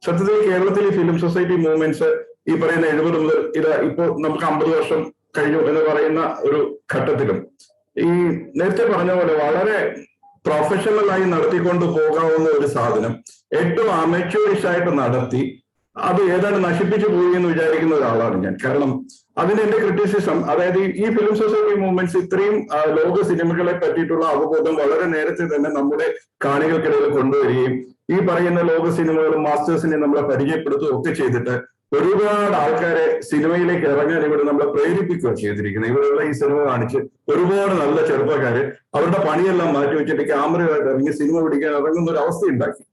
സത്യത്തിൽ കേരളത്തിലെ film society movements ഈ പറയുന്ന 70 മുതൽ ഇപ്പോ നമുക്ക് 50 വർഷം കഴിഞ്ഞു എന്ന് പറയുന്ന ഒരു ഘട്ടത്തിലും ഈ നേരത്തെ പറഞ്ഞ പോലെ വളരെ പ്രൊഫഷണലായി നടത്തിക്കൊണ്ട് പോകാവുന്ന ഒരു സാധനം ഏറ്റവും അമച്യൂറിഷ് ആയിട്ട് നടത്തി അത് ഏതാണ്ട് നശിപ്പിച്ചു പോയി എന്ന് വിചാരിക്കുന്ന ഒരാളാണ് ഞാൻ. കാരണം അതിന് എന്റെ ക്രിറ്റിസിസം, അതായത് ഈ ഫിലിം സൊസൈറ്റി മൂവ്മെന്റ്സ് ഇത്രയും ലോക സിനിമകളെ പറ്റിയിട്ടുള്ള അവബോധം വളരെ നേരത്തെ തന്നെ നമ്മുടെ കാണികൾക്കിടയിൽ കൊണ്ടുവരികയും ഈ പറയുന്ന ലോക സിനിമകളും മാസ്റ്റേഴ്സിനെ നമ്മളെ പരിചയപ്പെടുത്തുകയും ഒക്കെ ചെയ്തിട്ട് ഒരുപാട് ആൾക്കാരെ സിനിമയിലേക്ക് ഇറങ്ങാൻ ഇവിടെ നമ്മളെ പ്രേരിപ്പിക്കുകയാണ് ചെയ്തിരിക്കുന്നത്. ഇവിടെയുള്ള ഈ സിനിമ കാണിച്ച് ഒരുപാട് നല്ല ചെറുപ്പക്കാര് അവരുടെ പണിയെല്ലാം മാറ്റി വെച്ചിട്ട് ക്യാമറയായിട്ട് ഇറങ്ങി സിനിമ പിടിക്കാൻ ഇറങ്ങുന്ന ഒരു അവസ്ഥ ഉണ്ടാക്കി.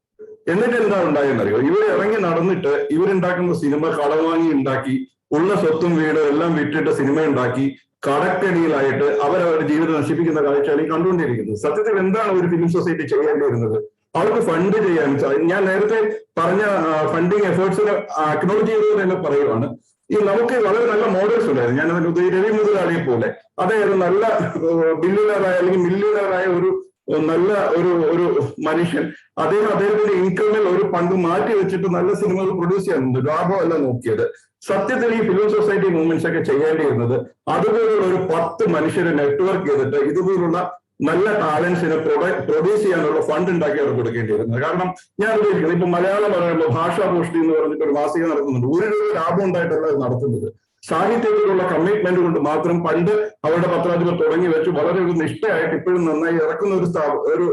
എന്നിട്ട് എന്താ ഉണ്ടായെന്നറിയോ? ഇവർ ഇറങ്ങി നടന്നിട്ട് ഇവരുണ്ടാക്കുന്ന സിനിമ കടം വാങ്ങി ഉണ്ടാക്കി, ഉള്ള സ്വത്തും വീടും എല്ലാം വിറ്റിട്ട് സിനിമ ഉണ്ടാക്കി കടക്കടിയിലായിട്ട് അവരവരുടെ ജീവിതം നശിപ്പിക്കുന്ന കാഴ്ചയാണ് ഈ കണ്ടുകൊണ്ടിരിക്കുന്നത്. സത്യത്തിൽ എന്താണ് ഒരു ഫിലിം സൊസൈറ്റി ചെയ്യേണ്ടി വരുന്നത്? അവർക്ക് ഫണ്ട് ചെയ്യാൻ, ഞാൻ നേരത്തെ പറഞ്ഞ ഫണ്ടിങ് എഫേർട്സിന് അക്നോളജ് ചെയ്തത് തന്നെ പറയുവാണ്. ഈ നമുക്ക് വളരെ നല്ല മോഡൽസ് ഉണ്ടായിരുന്നു. ഞാൻ അതിന് രവി മുതലാളിയെ പോലെ അതായത് നല്ല ബില്യണറായ അല്ലെങ്കിൽ മില്യണറായ ഒരു നല്ല ഒരു മനുഷ്യൻ, അദ്ദേഹത്തിന്റെ ഇൻകമിൽ ഒരു പങ്ക് മാറ്റി വെച്ചിട്ട് നല്ല സിനിമകൾ പ്രൊഡ്യൂസ് ചെയ്യാനുണ്ട്. ലാഭമല്ല നോക്കിയത്. സത്യത്തിൽ ഈ ഫിലിം സൊസൈറ്റി മൂവ്മെന്റ്സ് ഒക്കെ ചെയ്യേണ്ടിയിരുന്നത് അതുപോലുള്ള ഒരു 10 മനുഷ്യരെ നെറ്റ്വർക്ക് ചെയ്തിട്ട് ഇതുപോലുള്ള നല്ല ടാലൻസിനെ പ്രൊഡ്യൂസ് ചെയ്യാനുള്ള ഫണ്ട് ഉണ്ടാക്കി അവർ കൊടുക്കേണ്ടിയിരുന്നത്. കാരണം ഞാൻ ഉദ്ദേശിക്കുന്നത് ഇപ്പൊ മലയാളം പറയുമ്പോൾ ഭാഷാഗോഷ്ഠി എന്ന് പറഞ്ഞിട്ട് ഒരു മാസിക നടക്കുന്നുണ്ട്. ഒരു രൂപ ലാഭം ഉണ്ടായിട്ടല്ല അത് നടത്തുന്നത്. സാഹിത്യത്തിലുള്ള കമ്മിറ്റ്മെന്റ് കൊണ്ട് മാത്രം പണ്ട് അവരുടെ പത്രാധിപർ തുടങ്ങി വെച്ച് വളരെ ഒരു നിഷ്ഠയായിട്ട് ഇപ്പോഴും നന്നായി ഇറക്കുന്ന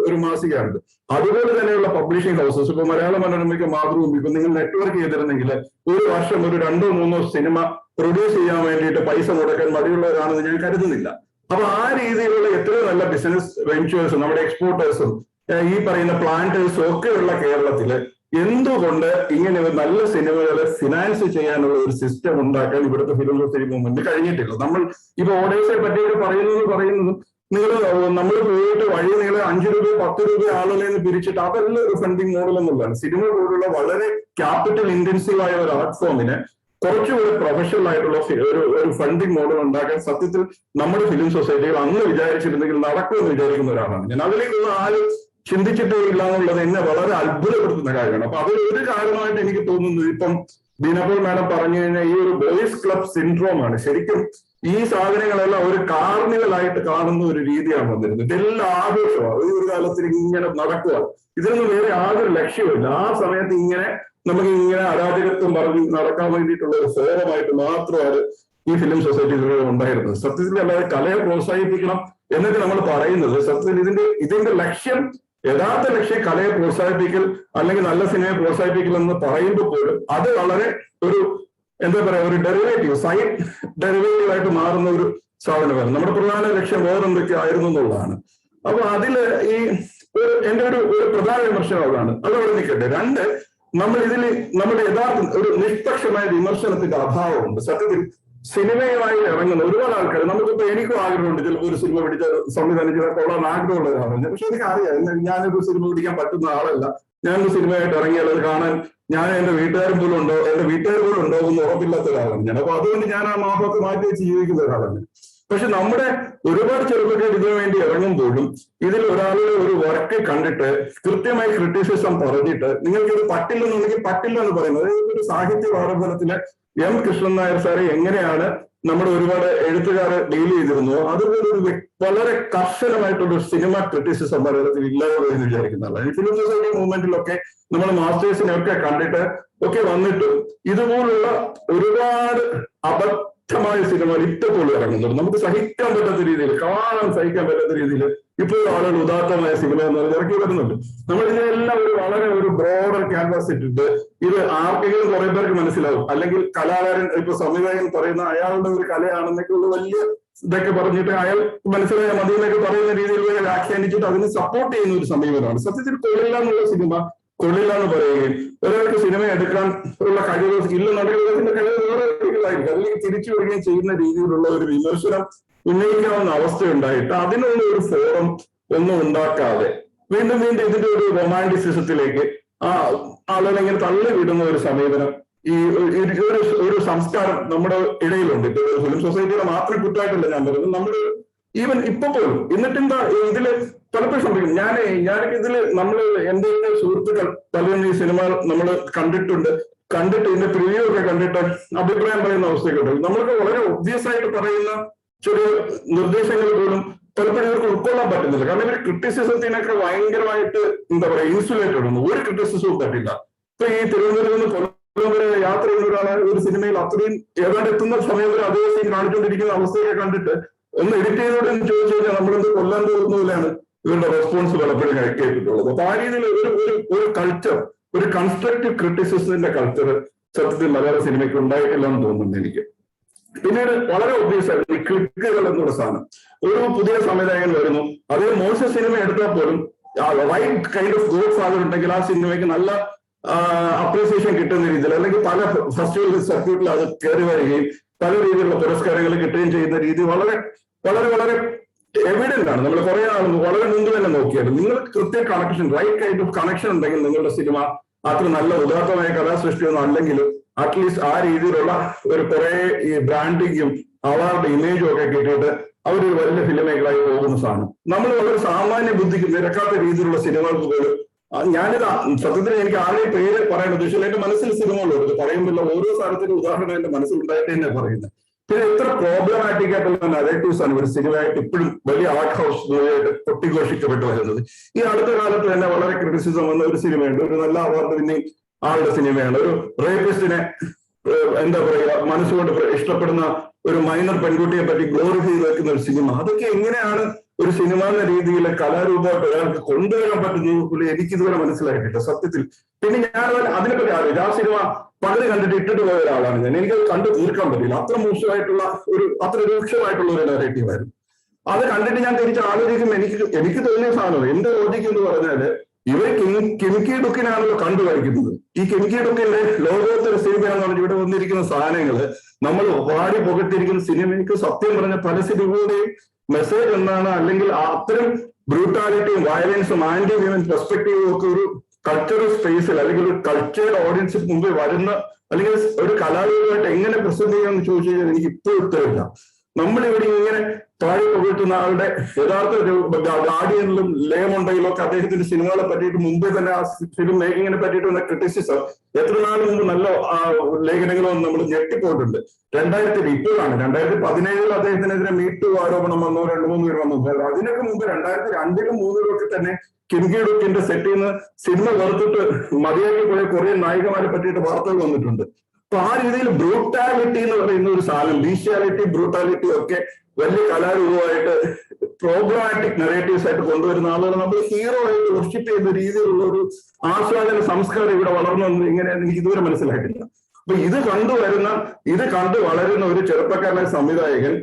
ഒരു മാസികയാണിത്. അതുപോലെ തന്നെയുള്ള പബ്ലിഷിംഗ് ഹൗസസ്, ഇപ്പൊ മലയാള മനോരമയ്ക്ക് മാതൃഭൂമി ഇപ്പൊ നിങ്ങൾ നെറ്റ്വർക്ക് ചെയ്തിരുന്നെങ്കിൽ ഒരു വർഷം ഒരു 2-3 സിനിമ പ്രൊഡ്യൂസ് ചെയ്യാൻ വേണ്ടിയിട്ട് പൈസ മുടക്കാൻ മടിയുള്ളവരാണെന്ന് ഞാൻ കരുതുന്നില്ല. അപ്പൊ ആ രീതിയിലുള്ള എത്രയോ നല്ല ബിസിനസ് വെഞ്ചേഴ്സും നമ്മുടെ എക്സ്പോർട്ടേഴ്സും ഈ പറയുന്ന പ്ലാന്റേഴ്സും ഒക്കെയുള്ള കേരളത്തില് എന്തുകൊണ്ട് ഇങ്ങനെ നല്ല സിനിമകളെ ഫിനാൻസ് ചെയ്യാനുള്ള ഒരു സിസ്റ്റം ഉണ്ടാക്കാൻ ഇവിടുത്തെ ഫിലിം സൊസൈറ്റി മൂവ്മെന്റ് കഴിഞ്ഞിട്ടില്ല. നമ്മൾ ഇപ്പൊ ഓഡേഴ്സിനെ പറ്റിയൊക്കെ പറയുന്നതും നമ്മൾ പോയിട്ട് വഴി നീളെ 5 രൂപ 10 രൂപ ആളുകളെ പിരിച്ചിട്ട് അതല്ല ഒരു ഫണ്ടിങ് മോഡൽ എന്നുള്ളതാണ്. സിനിമ പോലുള്ള വളരെ ക്യാപിറ്റൽ ഇന്റൻസീവ് ആയ ഒരു ആർട്ട് ഫോമിന് കുറച്ചുകൂടി പ്രൊഫഷണൽ ആയിട്ടുള്ള ഒരു ഫണ്ടിങ് മോഡൽ ഉണ്ടാക്കാൻ സത്യത്തിൽ നമ്മുടെ ഫിലിം സൊസൈറ്റികൾ അന്ന് വിചാരിച്ചിരുന്നെങ്കിൽ നടക്കുമെന്ന് വിചാരിക്കുന്ന ഒരാളാണ് ഞാൻ. അതിലേക്കുള്ള ആരും ചിന്തിച്ചിട്ടേ ഇല്ല എന്നുള്ളത് എന്നെ വളരെ അത്ഭുതപ്പെടുത്തുന്ന കാര്യമാണ്. അപ്പൊ അതിലൊരു കാരണമായിട്ട് എനിക്ക് തോന്നുന്നത് ഇപ്പം ബീനപ്പോൾ മാഡം പറഞ്ഞു കഴിഞ്ഞാൽ ഈ ഒരു ബോയ്സ് ക്ലബ് സിൻഡ്രോം ആണ്. ശരിക്കും ഈ സാധനങ്ങളെല്ലാം ഒരു കാർണിവലായിട്ട് കാണുന്ന ഒരു രീതിയാണ് വന്നിരുന്നത്. ഇതെല്ലാം ആഘോഷമാണ്. ഈ ഒരു കാലത്തിൽ ഇങ്ങനെ നടക്കുക, ഇതിനൊന്നും വേറെ യാതൊരു ലക്ഷ്യമില്ല. ആ സമയത്ത് ഇങ്ങനെ നമുക്ക് ഇങ്ങനെ അരാജകത്വം പറഞ്ഞ് നടക്കാൻ വേണ്ടിയിട്ടുള്ള ഒരു ഫോറമായിട്ട് മാത്രമാണ് ഈ ഫിലിം സൊസൈറ്റികൾ ഉണ്ടായിരുന്നത്. സത്യത്തിൽ അല്ലാതെ കലയെ പ്രോത്സാഹിപ്പിക്കണം എന്നൊക്കെ നമ്മൾ പറയുന്നത് സത്യത്തിൽ ഇതിന്റെ ലക്ഷ്യം, യഥാർത്ഥ ലക്ഷ്യം കലയെ പ്രോത്സാഹിപ്പിക്കൽ അല്ലെങ്കിൽ നല്ല സിനിമയെ പ്രോത്സാഹിപ്പിക്കൽ എന്ന് പറയുമ്പോൾ പോലും അത് വളരെ ഒരു എന്താ പറയാ ഒരു ഡെറിവേറ്റീവ്, സൈഡ് ഡെറിവേറ്റീവ് ആയിട്ട് മാറുന്ന ഒരു സാധനമാണ്. നമ്മുടെ പ്രധാന ലക്ഷ്യം വേറെന്തൊക്കെ ആയിരുന്നു എന്നുള്ളതാണ്. അപ്പൊ അതില് ഈ എന്റെ ഒരു പ്രധാന വിമർശനം അതാണ്. അതവിടെ നിൽക്കട്ടെ. 2, നമ്മുടെ യഥാർത്ഥ ഒരു നിഷ്പക്ഷമായ വിമർശനത്തിന്റെ അഭാവമുണ്ട്. സത്യത്തിൽ സിനിമയുമായി ഇറങ്ങുന്ന ഒരുപാട് ആൾക്കാർ, നമുക്കിപ്പോ എനിക്കും ആഗ്രഹമുണ്ട് ചിലപ്പോൾ ഒരു സിനിമ പിടിച്ച സംവിധാനം ചെയ്താൽ കൊള്ളാൻ ആഗ്രഹമുള്ള ഒരാളാണ്. പക്ഷെ എനിക്ക് അറിയാം ഞാനൊരു സിനിമ പിടിക്കാൻ പറ്റുന്ന ആളല്ല. ഞാനൊരു സിനിമയായിട്ട് ഇറങ്ങിയാൽ അത് കാണാൻ എന്റെ വീട്ടുകാർ പോലും ഉണ്ടോ എന്ന് ഉറപ്പില്ലാത്ത ഒരാളാണ് ഞാൻ. അപ്പൊ അതുകൊണ്ട് ഞാൻ ആ മാപ്പൊക്കെ മാറ്റി വെച്ച് ജീവിക്കുന്ന ഒരാളാണ്. പക്ഷെ നമ്മുടെ ഒരുപാട് ചെറുപ്പക്കാർ ഇതിനു വേണ്ടി ഇറങ്ങുമ്പോഴും ഇതിൽ ഒരാളുടെ ഒരു വർക്ക് കണ്ടിട്ട് കൃത്യമായി ക്രിറ്റിസിസം പറഞ്ഞിട്ട് നിങ്ങൾക്ക് ഇത് പറ്റില്ലെന്നുണ്ടെങ്കിൽ പറ്റില്ല എന്ന് പറയുന്നത് ഒരു സാഹിത്യ പാഠഫലത്തിലെ എം കൃഷ്ണൻ നായർ സാറെ എങ്ങനെയാണ് നമ്മുടെ ഒരുപാട് എഴുത്തുകാരെ ഡീൽ ചെയ്തിരുന്നു അതുപോലെ ഒരു വളരെ കർശനമായിട്ടുള്ള സിനിമ ക്രിറ്റിസിസം ഭാരതത്തിൽ ഇല്ലാതെ എന്ന് വിചാരിക്കുന്നതാണ്. ഈ ഫിലിം സൊസൈറ്റി മൂവ്മെന്റിലൊക്കെ നമ്മൾ മാസ്റ്റേഴ്സിനെ ഒക്കെ കണ്ടിട്ട് ഒക്കെ വന്നിട്ട് ഇതുപോലുള്ള ഒരുപാട് അബദ്ധമായ സിനിമകൾ ഇപ്പോൾ ഇറങ്ങുന്നുണ്ട്. നമുക്ക് സഹിക്കാൻ പറ്റാത്ത രീതിയിൽ, കാണാൻ സഹിക്കാൻ പറ്റാത്ത രീതിയിൽ ഇപ്പോൾ ആളുകൾ ഉദാത്തമായ സിനിമ എന്ന് പറഞ്ഞ് ഇറക്കി വരുന്നുണ്ട്. നമ്മൾ ഇതിനെല്ലാം വളരെ ഒരു ബ്രോഡർ ക്യാൻവാസ് ഇട്ടിട്ട് ഇത് ആർക്കെങ്കിലും കുറെ പേർക്ക് മനസ്സിലാവും, അല്ലെങ്കിൽ കലാകാരൻ ഇപ്പൊ സംവിധായകൻ പറയുന്ന അയാളുടെ ഒരു കലയാണെന്നൊക്കെ ഉള്ള വലിയ ഇതൊക്കെ പറഞ്ഞിട്ട് അയാൾ മനസ്സിലായ മതി എന്നൊക്കെ പറയുന്ന രീതിയിൽ വ്യാഖ്യാനിച്ചിട്ട് അതിന് സപ്പോർട്ട് ചെയ്യുന്ന ഒരു സമീപനമാണ്. സത്യത്തിൽ കൊള്ളില്ല എന്നുള്ള സിനിമ കൊള്ളില്ല എന്ന് പറയുകയും ഒരാൾക്ക് സിനിമ എടുക്കാൻ ഉള്ള കഴിവ് ഇല്ലെന്നുണ്ടെങ്കിൽ അതിന്റെ കഴിവ് വേറെ ഒരിക്കലായിരിക്കും അതിലേക്ക് തിരിച്ചു വരികയും ചെയ്യുന്ന രീതിയിലുള്ള ഒരു വിമർശനം ഉന്നയിക്കാവുന്ന അവസ്ഥയുണ്ടായിട്ട് അതിനുള്ള ഒരു ഫോറം ഒന്നും ഉണ്ടാക്കാതെ വീണ്ടും ഇതിന്റെ ഒരു റൊമാൻറ്റിസിസത്തിലേക്ക് ആളുകൾ ഇങ്ങനെ തള്ളിവിടുന്ന ഒരു സമീപനം ഈ ഒരു സംസ്കാരം നമ്മുടെ ഇടയിലുണ്ട്. ഇപ്പൊ ഫിലിം സൊസൈറ്റിയുടെ മാത്രം കുറ്റമായിട്ടല്ല ഞാൻ പറയുന്നത്, നമ്മുടെ ഈവൻ ഇപ്പൊ പോലും. എന്നിട്ടെന്താ ഇതില് പലപ്പോഴും സംഭവിക്കും. ഞാനൊക്കെ ഇതില് നമ്മള് എന്റെ സുഹൃത്തുക്കൾ പലരും ഈ സിനിമ നമ്മൾ കണ്ടിട്ട് ഇതിന്റെ പ്രിവ്യൂ ഒക്കെ കണ്ടിട്ട് അഭിപ്രായം പറയുന്ന അവസ്ഥയൊക്കെ ഉണ്ട്. നമ്മൾക്ക് വളരെ ഒബ്വിയസ് ആയിട്ട് പറയുന്ന ചെറിയ നിർദ്ദേശങ്ങൾ പോലും പലപ്പോഴും ഇവർക്ക് ഉൾക്കൊള്ളാൻ പറ്റുന്നില്ല. കാരണം ഇവർ ക്രിറ്റിസിസത്തിനൊക്കെ ഭയങ്കരമായിട്ട് എന്താ പറയാ ഇൻസുലേറ്റഡ് ആണ്. ഒരു ക്രിറ്റിസിസവും പറ്റില്ല. ഇപ്പൊ ഈ തിരുവനന്തപുരത്ത് നിന്ന് കൊല്ലം വരെ യാത്ര ചെയ്യുന്ന ഒരാളെ ഒരു സിനിമയിൽ അത്രയും ഏതാണ്ട് എത്തുന്ന സമയം വരെ അതേ സീൻ കാണിച്ചുകൊണ്ടിരിക്കുന്ന അവസ്ഥയൊക്കെ കണ്ടിട്ട് ഒന്ന് എഡിറ്റ് ചെയ്തോടെ എന്ന് ചോദിച്ചു കഴിഞ്ഞാൽ നമ്മളെന്ത് കൊല്ലാൻ പോകുന്നതിലാണ് ഇവരുടെ റെസ്പോൺസ് പലപ്പോഴും കേട്ടിട്ടുള്ളത്. അപ്പൊ ആ രീതിയിൽ ഒരു കൾച്ചർ, ഒരു കൺസ്ട്രക്റ്റീവ് ക്രിറ്റിസിസത്തിന്റെ കൾച്ചർ സത്യത്തിൽ മലയാള സിനിമയ്ക്ക് ഉണ്ടായിട്ടില്ല എന്ന് തോന്നുന്നുണ്ട് എനിക്ക്. പിന്നീട് വളരെ ഒബ്വിയസ് ആയിട്ട് ഈ ക്ലിക്കുകൾ എന്നുള്ള സാധനം. ഒരു പുതിയ സംവിധായകൻ വരുന്നു, അതേ മോശം സിനിമ എടുത്താൽ പോലും right kind of godfather ഉണ്ടെങ്കിൽ ആ സിനിമയ്ക്ക് നല്ല അപ്രീസിയേഷൻ കിട്ടുന്ന രീതിയിൽ, അല്ലെങ്കിൽ പല ഫെസ്റ്റിവൽ സർക്യൂട്ടിൽ അത് കയറി വരികയും പല രീതിയിലുള്ള പുരസ്കാരങ്ങൾ കിട്ടുകയും ചെയ്യുന്ന രീതി വളരെ വളരെ വളരെ എവിഡന്റ് ആണ്. നമ്മൾ കുറെ വളരെ മുമ്പ് തന്നെ നോക്കിയാലും നിങ്ങൾ കൃത്യ connection, right kind of connection ഉണ്ടെങ്കിൽ നിങ്ങളുടെ സിനിമ അത്ര നല്ല ഉദാത്തമായ കഥാസൃഷ്ടിയൊന്നും അല്ലെങ്കിലും അറ്റ്ലീസ്റ്റ് ആ രീതിയിലുള്ള ഒരു കുറെ ഈ ബ്രാൻഡിങ്ങും അവാർഡ് ഇമേജും ഒക്കെ കിട്ടിയിട്ട് അവരൊരു വലിയ ഫിലിം മേഖലയായി പോകുന്ന സാധനം. നമ്മൾ വളരെ സാമാന്യ ബുദ്ധിക്ക് നിരക്കാത്ത രീതിയിലുള്ള സിനിമകൾക്ക് പോലും ഞാനിത് സത്യത്തിൽ എനിക്ക് ആരെയും പേര് പറയാൻ ഉദ്ദേശിച്ചില്ല. എന്റെ മനസ്സിൽ സിനിമകളുണ്ട്, പറയുമ്പോൾ ഓരോ സ്ഥലത്തിനും ഉദാഹരണം എന്റെ മനസ്സിലുണ്ടായിട്ട് തന്നെ പറയുന്നത്. പിന്നെ എത്ര പ്രോബ്ലമാറ്റിക് ആയിട്ടുള്ള നരേറ്റീവ്സ് ആണ് ഒരു സിനിമയായിട്ട് ഇപ്പോഴും വലിയ ആർട്ട് ഹൗസ് മൂവിയായിട്ട് പൊട്ടിഘോഷിക്കപ്പെട്ടു വരുന്നത്. ഈ അടുത്ത കാലത്ത് തന്നെ വളരെ ക്രിറ്റിസിസം വന്ന ഒരു സിനിമയുണ്ട്, ഒരു നല്ല അവാർഡ് പിന്നെ ആളുടെ സിനിമയാണ്. ഒരു റേപ്പിസ്റ്റിനെ എന്താ പറയുക മനസ്സുകൊണ്ട് ഇഷ്ടപ്പെടുന്ന ഒരു മൈനർ പെൺകുട്ടിയെ പറ്റി ഗ്ലോറിഫൈ ചെയ്ത് വെക്കുന്ന ഒരു സിനിമ. അതൊക്കെ എങ്ങനെയാണ് ഒരു സിനിമ എന്ന രീതിയിൽ കലാരൂപമായിട്ട് ഒരാൾക്ക് കൊണ്ടുവരാൻ പറ്റുന്നത് എനിക്കിതുവരെ മനസ്സിലായിട്ടില്ല സത്യത്തിൽ. പിന്നെ ഞാൻ അതിനെപ്പറ്റി ആലോചിച്ചു. ആ സിനിമ പകുതി കണ്ടിട്ട് ഇട്ടിട്ട് പോയ ഒരാളാണ് ഞാൻ. എനിക്കത് കണ്ടു തീർക്കാൻ പറ്റില്ല. അത്ര മോശമായിട്ടുള്ള അത്ര രൂക്ഷമായിട്ടുള്ള ഒരു നെറേറ്റീവ് ആയിരുന്നു. അത് കണ്ടിട്ട് ഞാൻ തിരിച്ച് ആലോചിക്കുമ്പോൾ എനിക്ക് തോന്നിയ സാധനം, എന്റെ ലോജിക്ക് എന്ന് പറഞ്ഞാല് ഇവർ കിമിക്കി ഡുക്കിനാണല്ലോ കണ്ടുവരിക്കുന്നത്. ഈ കിമിക്കി ഡുക്കിന്റെ ലോകോത്തര സിനിമയാണെന്ന് പറഞ്ഞ് ഇവിടെ വന്നിരിക്കുന്ന സാധനങ്ങള് നമ്മൾ പാടി പുകട്ടിരിക്കുന്ന സിനിമയ്ക്ക് സത്യം പറഞ്ഞ പല സിനിമകളുടെയും മെസ്സേജ് എന്താണ്, അല്ലെങ്കിൽ അത്തരം ബ്രൂട്ടാലിറ്റിയും വയലൻസും ആന്റി വിമൻ പെർസ്പെക്റ്റീവും ഒക്കെ ഒരു കൾച്ചറൽ സ്പേസിൽ അല്ലെങ്കിൽ ഒരു കൾച്ചറൽ ഓഡിയൻസിന് മുമ്പിൽ വരുന്ന അല്ലെങ്കിൽ ഒരു കലാരൂപമായിട്ട് എങ്ങനെ പ്രസന്റ് ചെയ്യാമെന്ന് ചോദിച്ചു കഴിഞ്ഞാൽ എനിക്ക് ഇപ്പോൾ ഉത്തരവില്ല. നമ്മളിവിടെ ഇങ്ങനെ താഴെ പുകഴ്ത്തുന്ന ആളുടെ യഥാർത്ഥ ഗാർഡിയനിലും ലേമുണ്ടയിലും ഒക്കെ അദ്ദേഹത്തിന്റെ സിനിമകളെ പറ്റിയിട്ട് മുമ്പേ തന്നെ ആ ഫിലിം മേക്കിങ്ങിനെ പറ്റിയിട്ടുള്ള ക്രിറ്റിസിസം എത്ര നാൾ മുമ്പ് നല്ല ലേഖനങ്ങളും നമ്മൾ ഞെട്ടിപ്പോയിട്ടുണ്ട്. ഇപ്പോഴാണ് 2017 അദ്ദേഹത്തിനെതിരെ മീറ്റു ആരോപണം വന്നു, 2-3 പേര് വന്നു. അതിനൊക്കെ മുമ്പ് 2002-ലും 2003-ലും ഒക്കെ തന്നെ കിംകി ഡുക്കിന്റെ സെറ്റിൽ നിന്ന് സിനിമ വെറുത്തിട്ട് മതിയാക്കി പോയ കുറെ നായികമാരെ പറ്റിയിട്ട് വാർത്തകൾ വന്നിട്ടുണ്ട്. അപ്പൊ ആ രീതിയിൽ ബ്രൂട്ടാലിറ്റി എന്ന് പറയുന്ന ഒരു സാധനം, ബീഷ്യാലിറ്റി ബ്രൂട്ടാലിറ്റി ഒക്കെ വലിയ കലാരൂപമായിട്ട് പ്രോബ്ലമാറ്റിക് നെറേറ്റീവ്സ് ആയിട്ട് കൊണ്ടുവരുന്ന ആളുകൾ നമ്മൾ ഹീറോ ആയിട്ട് വർഷിപ്പ് ചെയ്യുന്ന രീതിയിലുള്ള ഒരു ആസ്വാദന സംസ്കാരം ഇവിടെ വളർന്നു വന്നത് എങ്ങനെയാണെന്ന് എനിക്ക് ഇതുവരെ മനസ്സിലായിട്ടില്ല. അപ്പൊ ഇത് കണ്ടു വളരുന്ന ഒരു ചെറുപ്പക്കാരനായ സംവിധായകൻ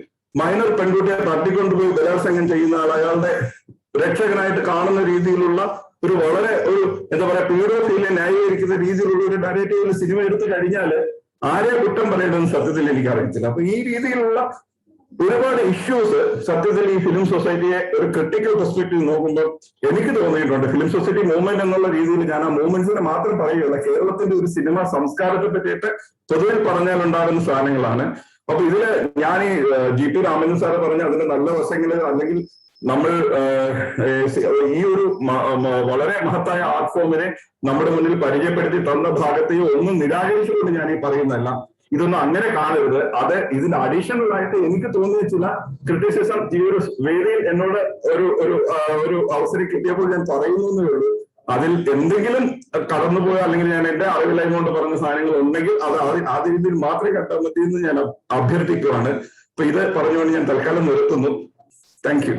മൈനർ പെൺകുട്ടിയെ തട്ടിക്കൊണ്ടുപോയി ബലാത്സംഗം ചെയ്യുന്ന ആൾ അയാളുടെ രക്ഷകനായിട്ട് കാണുന്ന രീതിയിലുള്ള ഒരു വളരെ എന്താ പറയാ പീഡോഫീലിനെ ന്യായീകരിക്കുന്ന രീതിയിലുള്ള ഒരു നരേറ്റീവിൽ സിനിമ എടുത്തു കഴിഞ്ഞാൽ ആരെ കുറ്റം പറയേണ്ടതെന്ന് സത്യത്തിൽ എനിക്ക് അറിയത്തില്ല. അപ്പൊ ഈ രീതിയിലുള്ള ഒരുപാട് ഇഷ്യൂസ് സത്യത്തിൽ ഈ ഫിലിം സൊസൈറ്റിയെ ഒരു ക്രിട്ടിക്കൽ പെർസ്പെക്റ്റീവ് നോക്കുമ്പോൾ എനിക്ക് തോന്നിയിട്ടുണ്ട്. ഫിലിം സൊസൈറ്റി മൂവ്മെന്റ് എന്നുള്ള രീതിയിൽ ഞാൻ ആ മൂവ്മെന്റ്സിനെ മാത്രം പറയുകയുള്ള കേരളത്തിന്റെ ഒരു സിനിമ സംസ്കാരത്തെ പറ്റിയിട്ട് പൊതുവിൽ പറഞ്ഞാൽ ഉണ്ടാകുന്ന സാധനങ്ങളാണ്. അപ്പൊ ഇതില് ഞാൻ ഈ GP രാമചന്ദ്രൻ സാറ് പറഞ്ഞ അതിന്റെ നല്ല വശങ്ങള്, അല്ലെങ്കിൽ നമ്മൾ ഈ ഒരു വളരെ മഹത്തായ ആർട്ട് ഫോമിനെ നമ്മുടെ മുന്നിൽ പരിചയപ്പെടുത്തി തന്ന ഭാഗത്തെയും ഒന്നും നിരാകരിച്ചുകൊണ്ട് ഞാൻ ഈ പറയുന്നതല്ല. ഇതൊന്നും അങ്ങനെ കാണരുത്. ഇതിന് അഡീഷണൽ ആയിട്ട് എനിക്ക് തോന്നിയ ചില ക്രിറ്റിസിസം ഈ ഒരു വേദിയിൽ എന്നോട് ഒരു അവസരം കിട്ടിയപ്പോൾ ഞാൻ പറയുന്നേ ഉള്ളൂ. അതിൽ എന്തെങ്കിലും കടന്നുപോയോ അല്ലെങ്കിൽ ഞാൻ എന്റെ അറിവില്ലായ്മ കൊണ്ട് പറഞ്ഞ സാധനങ്ങൾ ഉണ്ടെങ്കിൽ അത് ആ രീതിയിൽ മാത്രമേ കട്ടാൻ പറ്റിയെന്ന് ഞാൻ അഭ്യർത്ഥിക്കുകയാണ്. അപ്പൊ ഇത് പറഞ്ഞുകൊണ്ട് ഞാൻ തൽക്കാലം നിർത്തുന്നു. Thank you.